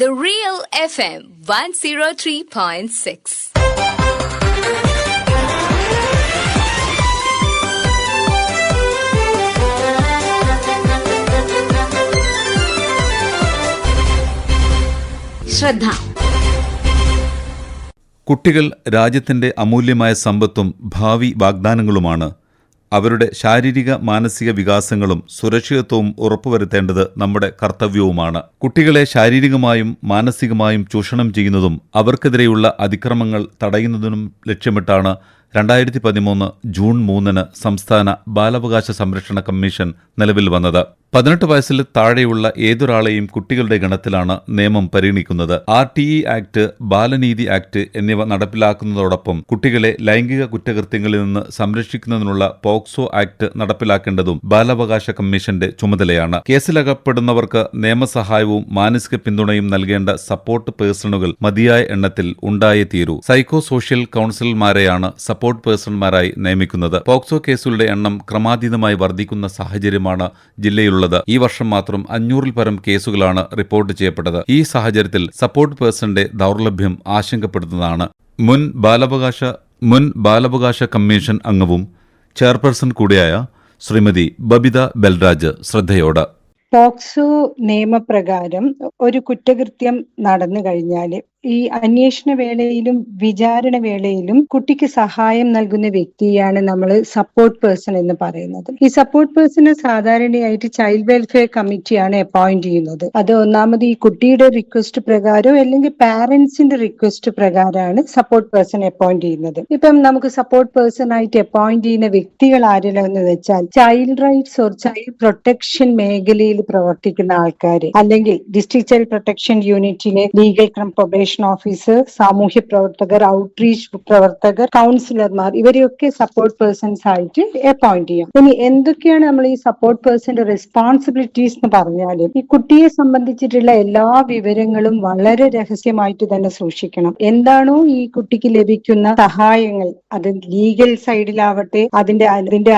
The Real FM 103.6. ശ്രദ്ധ. കുട്ടികൾ രാജ്യത്തിന്റെ അമൂല്യമായ സമ്പത്തും ഭാവി വാഗ്ദാനങ്ങളുമാണ്. അവരുടെ ശാരീരിക മാനസിക വികാസങ്ങളും സുരക്ഷിതത്വവും ഉറപ്പുവരുത്തേണ്ടത് നമ്മുടെ കർത്തവ്യവുമാണ്. കുട്ടികളെ ശാരീരികമായും മാനസികമായും ചൂഷണം ചെയ്യുന്നതും അവർക്കെതിരെയുള്ള അതിക്രമങ്ങൾ തടയുന്നതിനും ലക്ഷ്യമിട്ടാണ് 2013 ജൂൺ 3 സംസ്ഥാന ബാലാവകാശ സംരക്ഷണ കമ്മീഷൻ നിലവിൽ വന്നത്. 18 വയസ്സിൽ താഴെയുള്ള ഏതൊരാളെയും കുട്ടികളുടെ ഗണത്തിലാണ് നിയമം പരിഗണിക്കുന്നത്. RTE ആക്ട്, ബാലനീതി ആക്ട് എന്നിവ നടപ്പിലാക്കുന്നതോടൊപ്പം കുട്ടികളെ ലൈംഗിക കുറ്റകൃത്യങ്ങളിൽ നിന്ന് സംരക്ഷിക്കുന്നതിനുള്ള പോക്സോ ആക്ട് നടപ്പിലാക്കേണ്ടതും ബാലാവകാശ കമ്മീഷന്റെ ചുമതലയാണ്. കേസിലകപ്പെടുന്നവർക്ക് നിയമസഹായവും മാനസിക പിന്തുണയും നൽകേണ്ട സപ്പോർട്ട് പേഴ്സണുകൾ മതിയായ എണ്ണത്തിൽ ഉണ്ടായേ തീരൂ. സൈക്കോ സോഷ്യൽ കൌൺസിലർമാരെയാണ് സപ്പോർട്ട് പേഴ്സൺമാരായി നിയമിക്കുന്നത്. പോക്സോ കേസുകളുടെ എണ്ണം ക്രമാതീതമായി വർദ്ധിക്കുന്ന സാഹചര്യമാണ് ജില്ലയിലുള്ളത്. ഈ വർഷം മാത്രം 500-ൽ പരം കേസുകളാണ് റിപ്പോർട്ട് ചെയ്യപ്പെട്ടത്. ഈ സാഹചര്യത്തിൽ സപ്പോർട്ട് പേഴ്സന്റെ ദൗർലഭ്യം ആശങ്കപ്പെടുന്നതാണ്. മുൻ ബാലാവകാശ കമ്മീഷൻ അംഗവും ചെയർപേഴ്സൺ കൂടിയായ ശ്രീമതി ബബിത ബൽരാജ് ശ്രദ്ധയോട്. പോക്സോ നിയമപ്രകാരം ഒരു കുറ്റകൃത്യം നടന്നു കഴിഞ്ഞാൽ ഈ അന്വേഷണ വേളയിലും വിചാരണ വേളയിലും കുട്ടിക്ക് സഹായം നൽകുന്ന വ്യക്തിയാണ് നമ്മൾ സപ്പോർട്ട് പേഴ്സൺ എന്ന് പറയുന്നത്. ഈ സപ്പോർട്ട് പേഴ്സണെ സാധാരണയായിട്ട് ചൈൽഡ് വെൽഫെയർ കമ്മിറ്റിയാണ് അപ്പോയിന്റ് ചെയ്യുന്നത്. അത് ഒന്നാമത് ഈ കുട്ടിയുടെ റിക്വസ്റ്റ് പ്രകാരം അല്ലെങ്കിൽ പാരന്റ്സിന്റെ റിക്വസ്റ്റ് പ്രകാരമാണ് സപ്പോർട്ട് പേഴ്സൺ അപ്പോയിന്റ് ചെയ്യുന്നത്. ഇപ്പം നമുക്ക് സപ്പോർട്ട് പേഴ്സൺ ആയിട്ട് അപ്പോയിന്റ് ചെയ്യുന്ന വ്യക്തികൾ ആരെല്ലാന്ന് വെച്ചാൽ child rights or child protection മേഖലയിൽ പ്രവർത്തിക്കുന്ന ആൾക്കാർ, അല്ലെങ്കിൽ ഡിസ്ട്രിക്ട് ചൈൽഡ് പ്രൊട്ടക്ഷൻ യൂണിറ്റിലെ ലീഗൽ ക്രൈം പ്രൊബേഷൻ ഓഫീസർ, സാമൂഹ്യ പ്രവർത്തകർ, ഔട്ട്റീച്ച് പ്രവർത്തകർ, കൗൺസിലർമാർ, ഇവരെയൊക്കെ സപ്പോർട്ട് പേഴ്സൺസ് ആയിട്ട് അപ്പോയിന്റ് ചെയ്യാം. ഇനി എന്തൊക്കെയാണ് നമ്മൾ ഈ സപ്പോർട്ട് പേഴ്സന്റെ റെസ്പോൺസിബിലിറ്റീസ് എന്ന് പറഞ്ഞാൽ, ഈ കുട്ടിയെ സംബന്ധിച്ചിട്ടുള്ള എല്ലാ വിവരങ്ങളും വളരെ രഹസ്യമായിട്ട് തന്നെ സൂക്ഷിക്കണം. എന്താണോ ഈ കുട്ടിക്ക് ലഭിക്കുന്ന സഹായങ്ങൾ, അത് ലീഗൽ സൈഡിലാവട്ടെ അതിന്റെ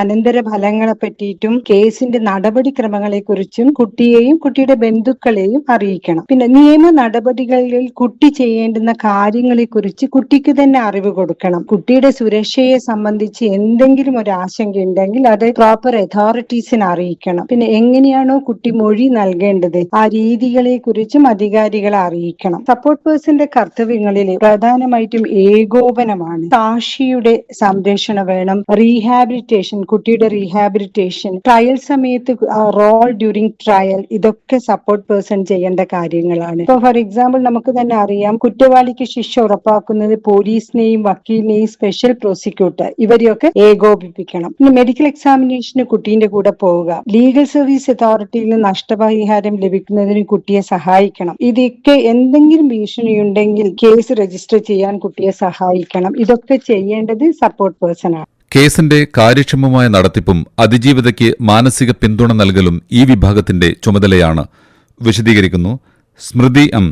അനന്തര ഫലങ്ങളെ പറ്റിയിട്ടും കേസിന്റെ നടപടിക്രമങ്ങളെ കുറിച്ചും കുട്ടിയെയും കുട്ടിയുടെ ബന്ധുക്കളെയും അറിയിക്കണം. പിന്നെ നിയമ നടപടികളിൽ കുട്ടി ചെയ്യേണ്ടുന്ന കാര്യങ്ങളെ കുറിച്ച് കുട്ടിക്ക് തന്നെ അറിവ് കൊടുക്കണം. കുട്ടിയുടെ സുരക്ഷയെ സംബന്ധിച്ച് എന്തെങ്കിലും ഒരു ആശങ്ക ഉണ്ടെങ്കിൽ അത് പ്രോപ്പർ അതോറിറ്റീസിനെ അറിയിക്കണം. പിന്നെ എങ്ങനെയാണോ കുട്ടി മൊഴി നൽകേണ്ടത് ആ രീതികളെ കുറിച്ചും അധികാരികളെ അറിയിക്കണം. സപ്പോർട്ട് പേഴ്സന്റെ കർത്തവ്യങ്ങളിൽ പ്രധാനമായിട്ടും ഏകോപനമാണ്. സാക്ഷിയുടെ സംരക്ഷണം വേണം, റീഹാബിലിറ്റേഷൻ, കുട്ടിയുടെ റീഹാബിലിറ്റേഷൻ, ട്രയൽ സമയത്ത് റോൾ ഡ്യൂറിംഗ് ട്രയൽ, ഇതൊക്കെ സപ്പോർട്ട് പേഴ്സൺ ചെയ്യേണ്ട കാര്യങ്ങളാണ്. ഇപ്പൊ ഫോർ എക്സാമ്പിൾ നമുക്ക് തന്നെ അറിയാം, കുറ്റവാളിക്ക് ശിക്ഷ ഉറപ്പാക്കുന്നത് പോലീസിനെയും വക്കീലിനെയും സ്പെഷ്യൽ പ്രോസിക്യൂട്ടർ ഇവരെയൊക്കെ ഏകോപിപ്പിക്കണം. പിന്നെ മെഡിക്കൽ എക്സാമിനേഷന് കുട്ടീന്റെ കൂടെ പോവുക, ലീഗൽ സർവീസ് അതോറിറ്റിയിൽ നിന്ന് നഷ്ടപരിഹാരം ലഭിക്കുന്നതിന് കുട്ടിയെ സഹായിക്കണം. ഇതൊക്കെ എന്തെങ്കിലും ഭീഷണിയുണ്ടെങ്കിൽ കേസ് രജിസ്റ്റർ ചെയ്യാൻ കുട്ടിയെ സഹായിക്കണം. ഇതൊക്കെ ചെയ്യേണ്ടത് സപ്പോർട്ട് പേഴ്സൺ ആണ്. കേസിന്റെ കാര്യക്ഷമമായ നടത്തിപ്പും അതിജീവിതയ്ക്ക് മാനസിക പിന്തുണ നൽകലും ഈ വിഭാഗത്തിന്റെ ചുമതലയാണ്. വിശദീകരിക്കുന്നു Smriti M,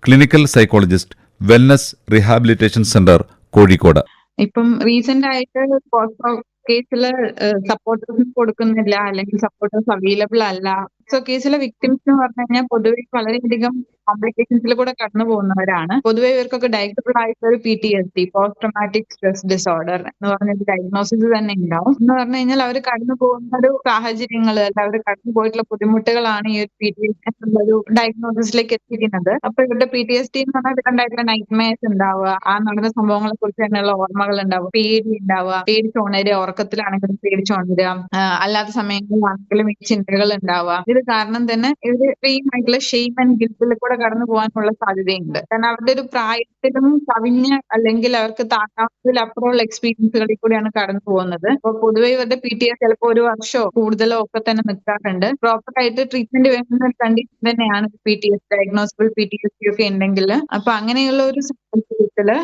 clinical psychologist, wellness rehabilitation centre, Kozhikode. ഇപ്പം റീസെന്റ് ആയിട്ട് പോക്സോ കേസില് സപ്പോർട്ടേഴ്സ് കൊടുക്കുന്നില്ല, അല്ലെങ്കിൽ സപ്പോർട്ടേഴ്സ് അവൈലബിൾ അല്ല. സോ കേസിലെ വിക്ടിംസ് എന്ന് പറഞ്ഞു കഴിഞ്ഞാൽ പൊതുവെ വളരെയധികം കോംപ്ലിക്കേഷൻസിൽ കൂടെ കടന്നു പോകുന്നവരാണ്. പൊതുവെ ഇവർക്കൊക്കെ ഡയഗ്നോസിബിൾ ആയിട്ടുള്ള ഒരു PTSD, post traumatic stress disorder എന്ന് പറഞ്ഞൊരു ഡയഗ്നോസിസ് തന്നെ ഉണ്ടാവും. എന്ന് പറഞ്ഞു കഴിഞ്ഞാൽ അവർ കടന്നു പോകുന്ന ഒരു സാഹചര്യങ്ങൾ, അല്ല അവർ കടന്നു പോയിട്ടുള്ള ബുദ്ധിമുട്ടുകളാണ് ഈ ഒരു PTSD എന്നുള്ളൊരു ഡയഗ്നോസിസിലേക്ക് എത്തിക്കുന്നത്. അപ്പൊ ഇവരുടെ PTSD എന്ന് പറഞ്ഞാൽ ഇവരുണ്ടായിട്ടുള്ള നൈറ്റ്മെയർസ് ഉണ്ടാവുക, ആ നടന്ന സംഭവങ്ങളെ കുറിച്ച് തന്നെയുള്ള ഓർമ്മകൾ ഉണ്ടാവുക, പേടി ഉണ്ടാവുക, പേടിച്ചുണരുക, ഉറക്കത്തിലാണെങ്കിലും പേടിച്ചുണരുക, അല്ലാത്ത സമയങ്ങളിലാണെങ്കിലും ഈ ചിന്തകൾ ഉണ്ടാവുക. ഇത് കാരണം തന്നെ ഇവര് എക്സ്ട്രീം ആയിട്ടുള്ള ഷെയിം ആൻഡ് ഗിൽറ്റിൽ കൂടെ കടന്നു പോകാനുള്ള സാധ്യതയുണ്ട്. കാരണം അവരുടെ ഒരു പ്രായത്തിലും കവിഞ്ഞ, അല്ലെങ്കിൽ അവർക്ക് താങ്ങാവുന്നതിലപ്പുറമുള്ള എക്സ്പീരിയൻസുകളിൽ കൂടിയാണ് കടന്നു പോകുന്നത്. അപ്പൊ പൊതുവെ ഇവരുടെ PTSD ചിലപ്പോൾ 1 വർഷമോ കൂടുതലോ ഒക്കെ തന്നെ നിൽക്കാറുണ്ട്. പ്രോപ്പർ ആയിട്ട് ട്രീറ്റ്മെന്റ് വേണ്ടുന്ന ഒരു കണ്ടീഷൻ തന്നെയാണ് PTSD, ഡയഗ്നോസിബിൾ PTSD ഒക്കെ ഉണ്ടെങ്കിൽ. അപ്പൊ അങ്ങനെയുള്ള ഒരു സാഹചര്യത്തില്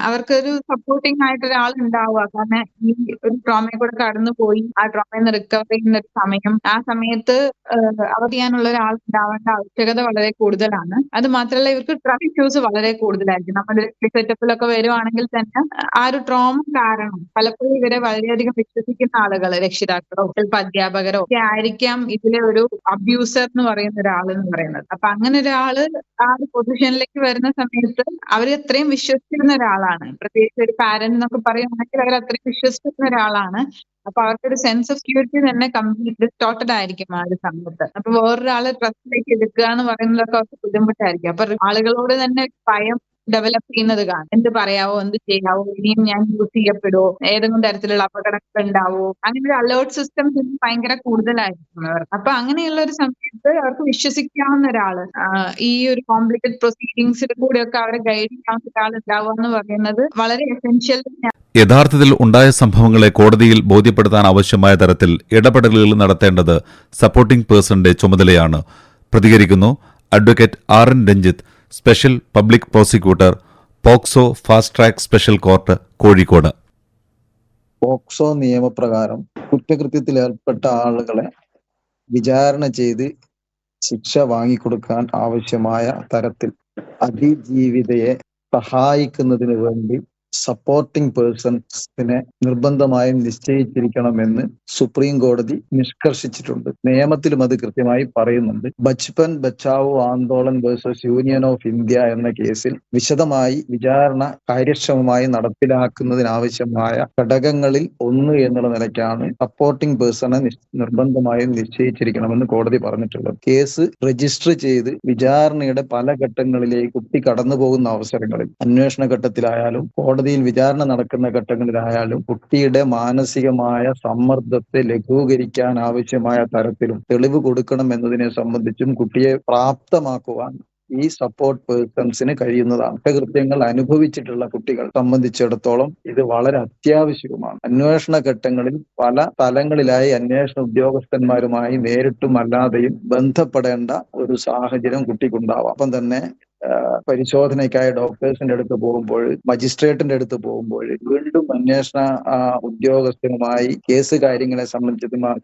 അവർക്കൊരു സപ്പോർട്ടിംഗ് ആയിട്ട് ഒരാൾ ഉണ്ടാവുക. കാരണം ഈ ഒരു ട്രോമയെ കൂടെ കടന്നു പോയി ആ ട്രോമയിൽ നിന്ന് റിക്കവർ ചെയ്യുന്ന ഒരു സമയം, ആ സമയത്ത് അവർ ചെയ്യാനുള്ള ഒരാൾ ഉണ്ടാവേണ്ട ആവശ്യകത വളരെ കൂടുതലാണ്. അത് മാത്രമല്ല ഇവർക്ക് ട്രസ്റ്റ് ഇഷ്യൂസ് വളരെ കൂടുതലായിരിക്കും. നമ്മുടെ സെറ്റപ്പിലൊക്കെ വരുവാണെങ്കിൽ തന്നെ ആ ഒരു ട്രോമ കാരണം പലപ്പോഴും ഇവരെ വളരെയധികം വിശ്വസിക്കുന്ന ആളുകൾ, രക്ഷിതാക്കളോ ചിലപ്പോൾ അധ്യാപകരോ ഒക്കെ ആയിരിക്കാം ഇതിലെ ഒരു അബ്യൂസർ എന്ന് പറയുന്ന ഒരാൾ എന്ന് പറയുന്നത്. അപ്പൊ അങ്ങനെ ഒരാള് ആ ഒരു പൊസിഷനിലേക്ക് വരുന്ന സമയത്ത് അവർ അത്രയും വിശ്വസിക്കുന്ന ഒരാളാണ്. പ്രത്യേകിച്ച് ഒരു പാരന്റ് എന്നൊക്കെ പറയുകയാണെങ്കിൽ അവർ അത്രയും വിശ്വസിക്കുന്ന ഒരാളാണ്. അപ്പൊ അവർക്കൊരു സെൻസ് ഓഫ് സെക്യൂരിറ്റി തന്നെ കംപ്ലീറ്റ് ഡിസ്റ്റോർട്ടഡ് ആയിരിക്കും ആ ഒരു സമയത്ത്. അപ്പൊ വേറൊരാളെ ട്രസ്റ്റിലേക്ക് എടുക്കുക എന്ന് പറയുന്നതൊക്കെ അവർക്ക് ബുദ്ധിമുട്ടായിരിക്കും. അപ്പൊ ആളുകളോട് തന്നെ ഭയം ഡെവലപ്പ് ചെയ്യുന്നത് കാണും. എന്ത് പറയാവോ, എന്ത് ചെയ്യാവോ, ഇനിയും ഞാൻ യൂസ് ചെയ്യപ്പെടുവോ, ഏതെങ്കിലും തരത്തിലുള്ള അപകടങ്ങൾ ഉണ്ടാവോ, അങ്ങനെ ഒരു അലേർട്ട് സിസ്റ്റം ഭയങ്കര കൂടുതലായിരിക്കും അവർ. അപ്പൊ അങ്ങനെയുള്ള ഒരു സമയത്ത് അവർക്ക് വിശ്വസിക്കാവുന്ന ഒരാള് ഈ ഒരു കോംപ്ലിക്കേറ്റഡ് പ്രൊസീഡിങ്സിൽ കൂടെയൊക്കെ അവരെ ഗൈഡ് ചെയ്യാവുന്ന ഒരാൾ ഉണ്ടാവുക എന്ന് പറയുന്നത് വളരെ എസെൻഷ്യൽ. യഥാർത്ഥത്തിൽ ഉണ്ടായ സംഭവങ്ങളെ കോടതിയിൽ ബോധ്യപ്പെടുത്താൻ ആവശ്യമായ തരത്തിൽ ഇടപെടലുകൾ നടത്തേണ്ടത് സപ്പോർട്ടിംഗ് പേഴ്സന്റെ ചുമതലയാണ്. പ്രതികരിക്കുന്നു advocate R N Ranjith, special public prosecutor, POCSO fast track special court, Kozhikode. POCSO നിയമപ്രകാരം കുറ്റകൃത്യത്തിൽ ഏർപ്പെട്ട ആളുകളെ വിചാരണ ചെയ്ത് ശിക്ഷ വാങ്ങിക്കൊടുക്കാൻ ആവശ്യമായ തരത്തിൽ അതിജീവിതയെ സഹായിക്കുന്നതിന് വേണ്ടി സപ്പോർട്ടിംഗ് പേഴ്സൺസിനെ നിർബന്ധമായും നിശ്ചയിച്ചിരിക്കണമെന്ന് സുപ്രീം കോടതി നിഷ്കർഷിച്ചിട്ടുണ്ട്. നിയമത്തിലും അത് കൃത്യമായി പറയുന്നുണ്ട്. Bachpan Bachao Andolan versus union of India എന്ന കേസിൽ വിശദമായി വിചാരണ കാര്യക്ഷമമായി നടപ്പിലാക്കുന്നതിനാവശ്യമായ ഘടകങ്ങളിൽ ഒന്ന് എന്നുള്ള നിലയ്ക്കാണ് സപ്പോർട്ടിംഗ് പേഴ്സണെ നിർബന്ധമായും നിശ്ചയിച്ചിരിക്കണമെന്ന് കോടതി പറഞ്ഞിട്ടുള്ളത്. കേസ് രജിസ്റ്റർ ചെയ്ത് വിചാരണയുടെ പല ഘട്ടങ്ങളിലേക്ക് കുട്ടി കടന്നു പോകുന്ന അവസരങ്ങളിൽ, അന്വേഷണ ഘട്ടത്തിലായാലും കോടതിയിൽ വിചാരണ നടക്കുന്ന ഘട്ടങ്ങളിലായാലും കുട്ടിയുടെ മാനസികമായ സമ്മർദ്ദത്തെ ലഘൂകരിക്കാൻ ആവശ്യമായ തരത്തിലും തെളിവ് കൊടുക്കണം എന്നതിനെ സംബന്ധിച്ചും കുട്ടിയെ പ്രാപ്തമാക്കുവാൻ ഈ സപ്പോർട്ട് പേഴ്സൺസിന് കഴിയുന്നതാണ്. കുറ്റകൃത്യങ്ങൾ അനുഭവിച്ചിട്ടുള്ള കുട്ടികൾ സംബന്ധിച്ചിടത്തോളം ഇത് വളരെ അത്യാവശ്യവുമാണ്. അന്വേഷണ ഘട്ടങ്ങളിൽ പല തലങ്ങളിലായി അന്വേഷണ ഉദ്യോഗസ്ഥന്മാരുമായി നേരിട്ടും അല്ലാതെയും ബന്ധപ്പെടേണ്ട ഒരു സാഹചര്യം കുട്ടിക്കുണ്ടാവാം. അപ്പം തന്നെ പരിശോധനയ്ക്കായി ഡോക്ടേഴ്സിന്റെ അടുത്ത് പോകുമ്പോൾ, മജിസ്ട്രേറ്റിന്റെ അടുത്ത് പോകുമ്പോൾ വീണ്ടും അന്വേഷണ ഉദ്യോഗസ്ഥനുമായി കേസ് കാര്യങ്ങളെ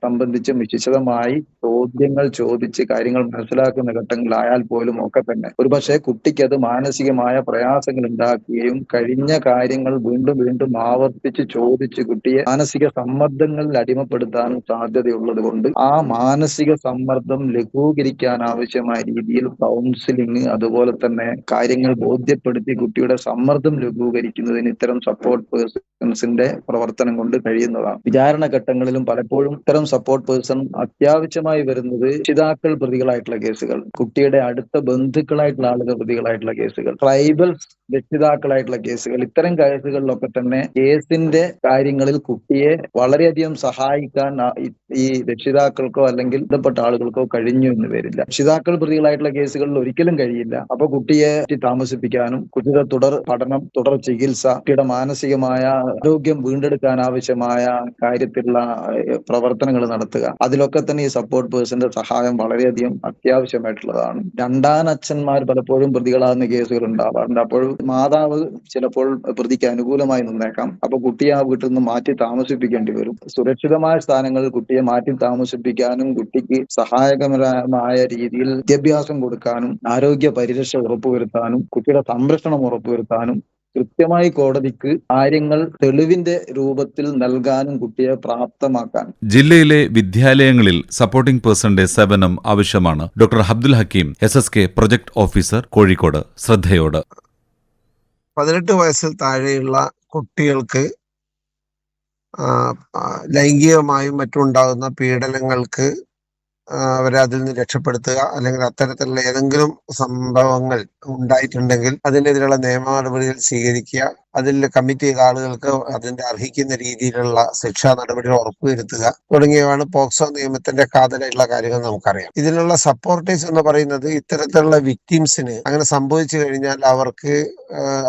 സംബന്ധിച്ചും വിശദമായി ചോദ്യങ്ങൾ ചോദിച്ച് കാര്യങ്ങൾ മനസ്സിലാക്കുന്ന ഘട്ടങ്ങളിലായാൽ പോലും ഒക്കെ തന്നെ ഒരുപക്ഷെ കുട്ടിക്ക് അത് മാനസികമായ പ്രയാസങ്ങൾ ഉണ്ടാക്കുകയും കഴിഞ്ഞ കാര്യങ്ങൾ വീണ്ടും വീണ്ടും ആവർത്തിച്ച് ചോദിച്ച് കുട്ടിയെ മാനസിക സമ്മർദ്ദങ്ങളിൽ അടിമപ്പെടുത്താനും സാധ്യതയുള്ളത് കൊണ്ട് ആ മാനസിക സമ്മർദ്ദം ലഘൂകരിക്കാൻ ആവശ്യമായ രീതിയിൽ കൗൺസിലിംഗ്, അതുപോലെ തന്നെ കാര്യങ്ങൾ ബോധ്യപ്പെടുത്തി കുട്ടിയുടെ സമ്മർദ്ദം ലഘൂകരിക്കുന്നതിന് ഇത്തരം സപ്പോർട്ട് പേഴ്സൺസിന്റെ പ്രവർത്തനം കൊണ്ട് കഴിയുന്നതാണ്. വിചാരണ ഘട്ടങ്ങളിലും പലപ്പോഴും ഇത്തരം സപ്പോർട്ട് പേഴ്സൺ അത്യാവശ്യമായി വരുന്നത് രക്ഷിതാക്കൾ പ്രതികളായിട്ടുള്ള കേസുകൾ, കുട്ടിയുടെ അടുത്ത ബന്ധുക്കളായിട്ടുള്ള ആളുകൾ പ്രതികളായിട്ടുള്ള കേസുകൾ, ട്രൈബൽ രക്ഷിതാക്കളായിട്ടുള്ള കേസുകൾ, ഇത്തരം കേസുകളിലൊക്കെ തന്നെ കേസിന്റെ കാര്യങ്ങളിൽ കുട്ടിയെ വളരെയധികം സഹായിക്കാൻ ഈ രക്ഷിതാക്കൾക്കോ അല്ലെങ്കിൽ ബന്ധപ്പെട്ട ആളുകൾക്കോ കഴിഞ്ഞു എന്ന് വരില്ല. രക്ഷിതാക്കൾ പ്രതികളായിട്ടുള്ള കേസുകളിൽ ഒരിക്കലും കഴിയില്ല. അപ്പൊ കുട്ടിയെ താമസിപ്പിക്കാനും കുട്ടിയുടെ തുടർ പഠനം, തുടർ ചികിത്സ, കുട്ടിയുടെ മാനസികമായ ആരോഗ്യം വീണ്ടെടുക്കാൻ ആവശ്യമായ കാര്യത്തിലുള്ള പ്രവർത്തനങ്ങൾ നടത്തുക, അതിലൊക്കെ തന്നെ ഈ സപ്പോർട്ട് പേഴ്സന്റെ സഹായം വളരെയധികം അത്യാവശ്യമായിട്ടുള്ളതാണ്. രണ്ടാനച്ഛന്മാർ പലപ്പോഴും പ്രതികളാകുന്ന കേസുകൾ ഉണ്ടാവാറുണ്ട്. അപ്പോൾ മാതാവ് ചിലപ്പോൾ പ്രതിക്ക് അനുകൂലമായി നിന്നേക്കാം. അപ്പൊ കുട്ടിയെ ആ വീട്ടിൽ നിന്ന് മാറ്റി താമസിപ്പിക്കേണ്ടി വരും. സുരക്ഷിതമായ സ്ഥാനങ്ങളിൽ കുട്ടിയെ മാറ്റി താമസിപ്പിക്കാനും കുട്ടിക്ക് സഹായകരമായ രീതിയിൽ വിദ്യാഭ്യാസം കൊടുക്കാനും ആരോഗ്യ പരിരക്ഷ ഉറപ്പുവരുത്താനും കുട്ടിയുടെ സംരക്ഷണം ഉറപ്പുവരുത്താനും കൃത്യമായി കോടതിക്ക് കാര്യങ്ങൾ തെളിവിന്റെ രൂപത്തിൽ നൽകാനും കുട്ടിയെ പ്രാപ്തമാക്കാൻ ജില്ലയിലെ വിദ്യാലയങ്ങളിൽ സപ്പോർട്ടിംഗ് പേഴ്സന്റെ സേവനം ആവശ്യമാണ്. Doctor Abdul Hakeem, SSK project officer, Kozhikode, ശ്രദ്ധയോട്. 18 വയസ്സിൽ താഴെയുള്ള കുട്ടികൾക്ക് ലൈംഗികമായും മറ്റുണ്ടാകുന്ന പീഡനങ്ങൾക്ക് അവരെ അതിൽ നിന്ന് രക്ഷപ്പെടുത്തുക, അല്ലെങ്കിൽ അത്തരത്തിലുള്ള ഏതെങ്കിലും സംഭവങ്ങൾ ഉണ്ടായിട്ടുണ്ടെങ്കിൽ അതിനെതിരെയുള്ള നിയമ നടപടികൾ സ്വീകരിക്കുക, അതിൽ കമ്മിറ്റ് ചെയ്ത ആളുകൾക്ക് അതിന്റെ അർഹിക്കുന്ന രീതിയിലുള്ള ശിക്ഷാ നടപടികൾ ഉറപ്പുവരുത്തുക തുടങ്ങിയവയാണ് പോക്സോ നിയമത്തിന്റെ കാതലായിട്ടുള്ള കാര്യങ്ങൾ നമുക്കറിയാം. ഇതിനുള്ള സപ്പോർട്ടേഴ്സ് എന്ന് പറയുന്നത് ഇത്തരത്തിലുള്ള വിക്ടിംസിന് അങ്ങനെ സംഭവിച്ചു കഴിഞ്ഞാൽ അവർക്ക്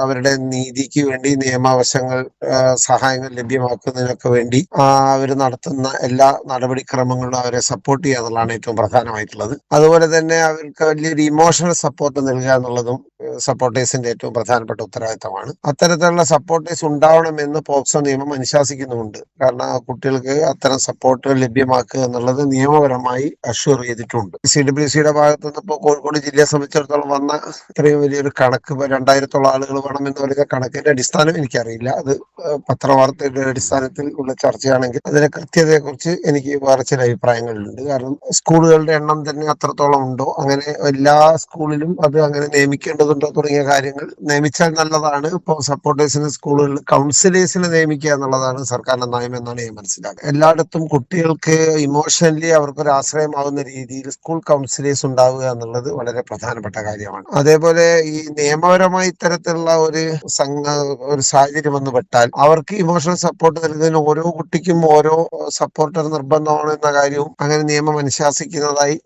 അവരുടെ നീതിക്ക് വേണ്ടി നിയമവശങ്ങൾ സഹായങ്ങൾ ലഭ്യമാക്കുന്നതിനൊക്കെ വേണ്ടി അവർ നടത്തുന്ന എല്ലാ നടപടിക്രമങ്ങളിലും അവരെ സപ്പോർട്ട് ചെയ്യുക എന്നുള്ളതാണ് ഏറ്റവും പ്രധാനമായിട്ടുള്ളത്. അതുപോലെ തന്നെ അവർക്ക് വലിയൊരു ഇമോഷണൽ സപ്പോർട്ട് നൽകുക എന്നുള്ളതും സപ്പോർട്ടേഴ്സിന്റെ ഏറ്റവും പ്രധാനപ്പെട്ട ഉത്തരവാദിത്തമാണ്. അത്തരത്തിലുള്ള അത്തരത്തിലുള്ള സപ്പോർട്ടേഴ്സ് ഉണ്ടാവണമെന്ന് പോക്സോ നിയമം അനുശാസിക്കുന്നുമുണ്ട്. കാരണം ആ കുട്ടികൾക്ക് അത്തരം സപ്പോർട്ട് ലഭ്യമാക്കുക എന്നുള്ളത് നിയമപരമായി അഷ്വർ ചെയ്തിട്ടുണ്ട്. CWCയുടെ ഭാഗത്ത് നിന്ന് ഇപ്പോൾ കോഴിക്കോട് ജില്ലയെ സംബന്ധിച്ചിടത്തോളം വന്ന ഇത്രയും വലിയൊരു കണക്ക്, 2000-ഓളം ആളുകൾ വേണമെന്ന് പറയുന്ന കണക്കിന്റെ അടിസ്ഥാനം എനിക്കറിയില്ല. അത് പത്രവാർത്തയുടെ അടിസ്ഥാനത്തിൽ ഉള്ള ചർച്ചയാണെങ്കിൽ അതിന്റെ കൃത്യതയെക്കുറിച്ച് എനിക്ക് വേറെ ചില അഭിപ്രായങ്ങളുണ്ട്. കാരണം സ്കൂളുകളുടെ എണ്ണം തന്നെ അത്രത്തോളം ഉണ്ടോ, അങ്ങനെ എല്ലാ സ്കൂളിലും അത് അങ്ങനെ നിയമിക്കേണ്ടതുണ്ടോ തുടങ്ങിയ കാര്യങ്ങൾ നിയമിച്ചാൽ നല്ലതാണ്. ഇപ്പോൾ സപ്പോർട്ടേഴ്സിന് സ്കൂളുകളിൽ കൗൺസിലേഴ്സിനെ നിയമിക്കുക എന്നുള്ളതാണ് സർക്കാരിന്റെ നയം എന്നാണ് ഞാൻ മനസ്സിലാക്കുന്നത്. എല്ലായിടത്തും കുട്ടികൾക്ക് ഇമോഷണലി അവർക്കൊരു ആശ്രയമാകുന്ന രീതിയിൽ സ്കൂൾ കൗൺസിലേഴ്സ് ഉണ്ടാവുക എന്നുള്ളത് വളരെ പ്രധാനപ്പെട്ട കാര്യമാണ്. അതേപോലെ ഈ നിയമപരമായി ഇത്തരത്തിലുള്ള ഒരു സാഹചര്യം വന്നു പെട്ടാൽ അവർക്ക് ഇമോഷണൽ സപ്പോർട്ട് നൽകുന്നതിന് ഓരോ കുട്ടിക്കും ഓരോ സപ്പോർട്ടർ നിർബന്ധമാണ് എന്ന കാര്യവും അങ്ങനെ നിയമം അനുശാസിക്കുന്നതായി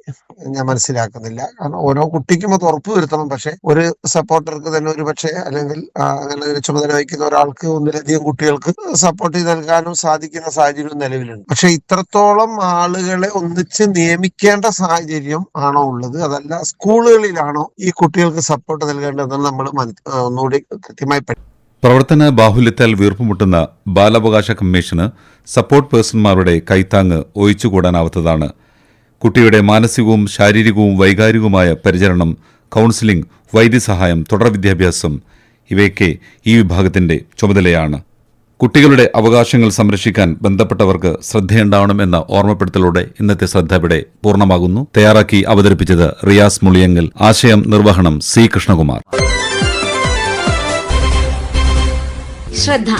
ഞാൻ മനസ്സിലാക്കുന്നില്ല. കാരണം ഓരോ കുട്ടിക്കും അത് ഉറപ്പുവരുത്തണം. പക്ഷെ ഒരു സപ്പോർട്ടർക്ക് തന്നെ ഒരു പക്ഷേ അല്ലെങ്കിൽ അങ്ങനെ ചുമതല വഹിക്കുന്ന ഒരാൾക്ക് ഒന്നിലധികം കുട്ടികൾക്ക് സപ്പോർട്ട് ചെയ്ത് നൽകാനും സാധിക്കുന്ന സാഹചര്യം നിലവിലുണ്ട്. പക്ഷെ ഇത്രത്തോളം ആളുകളെ ഒന്നിച്ച് നിയമിക്കേണ്ട സാഹചര്യം ആണോ ഉള്ളത്, അതല്ല സ്കൂളുകളിലാണോ ഈ കുട്ടികൾക്ക് സപ്പോർട്ട് നൽകേണ്ടതെന്ന് നമ്മൾ ഒന്നുകൂടി കൃത്യമായി പ്രവർത്തന ബാഹുല്യത്താൽ വീർപ്പുമുട്ടുന്ന ബാലാവകാശ കമ്മീഷന് സപ്പോർട്ട് പേഴ്സൺമാരുടെ കൈത്താങ്ങ് ഒഴിച്ചുകൂടാനാവാത്തതാണ്. കുട്ടിയുടെ മാനസികവും ശാരീരികവും വൈകാരികവുമായ പരിചരണം, കൗൺസിലിംഗ്, വൈദ്യസഹായം, തുടർ വിദ്യാഭ്യാസം ഇവയൊക്കെ ഈ വിഭാഗത്തിന്റെ ചുമതലയാണ്. കുട്ടികളുടെ അവകാശങ്ങൾ സംരക്ഷിക്കാൻ ബന്ധപ്പെട്ടവർക്ക് ശ്രദ്ധയുണ്ടാവണമെന്ന ഓർമ്മപ്പെടുത്തലോടെ ഇന്നത്തെ ശ്രദ്ധ ഇവിടെ പൂർണ്ണമാകുന്നു. തയ്യാറാക്കി അവതരിപ്പിച്ചത് റിയാസ് മുളിയങ്ങൽ. ആശയം നിർവഹണം C. കൃഷ്ണകുമാർ. ശ്രദ്ധ.